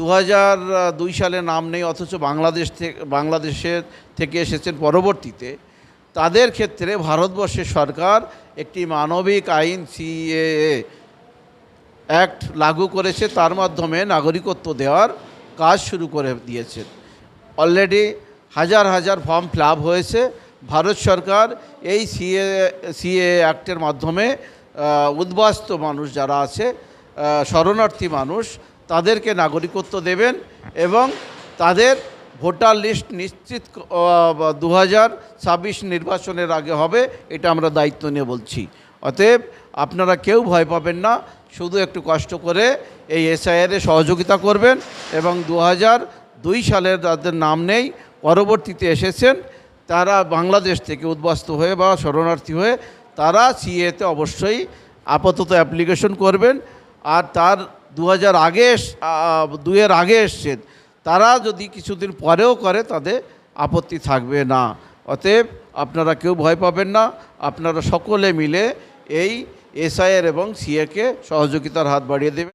2002 সালে নাম নেই, অথচ বাংলাদেশের থেকে এসেছেন পরবর্তীতে। তাদের ক্ষেত্রে ভারতবর্ষের সরকার একটি মানবিক আইন সিএএ অ্যাক্ট লাগু করেছে, তার মাধ্যমে নাগরিকত্ব দেওয়ার কাজ শুরু করে দিয়েছে। অলরেডি হাজার হাজার ফর্ম ফিল আপ হয়েছে। ভারত সরকার এই সিএএ অ্যাক্টের মাধ্যমে উদ্বাস্তু মানুষ যারা আছে, শরণার্থী মানুষ, তাদেরকে নাগরিকত্ব দেবেন এবং তাদের ভোটার লিস্ট নিশ্চিত 2026 নির্বাচনের আগে হবে, এটা আমরা দায়িত্ব নিয়ে বলছি। অতএব আপনারা কেউ ভয় পাবেন না, শুধু একটু কষ্ট করে এই এসআইআরে সহযোগিতা করবেন এবং 2002 সালের যাদের নাম নেই, পরবর্তীতে এসেছেন, তারা বাংলাদেশ থেকে উদ্বাস্তু হয়ে বা শরণার্থী হয়ে তারা সিএতে অবশ্যই আপাতত অ্যাপ্লিকেশন করবেন। আর তার 2002 আগে এসছেন, তারা যদি কিছুদিন পরেও করে তাদের আপত্তি থাকবে না। অতএব আপনারা কেউ ভয় পাবেন না, আপনারা সকলে মিলে এই এসআইআর এবং সিএকে সহযোগিতার হাত বাড়িয়ে দেবেন।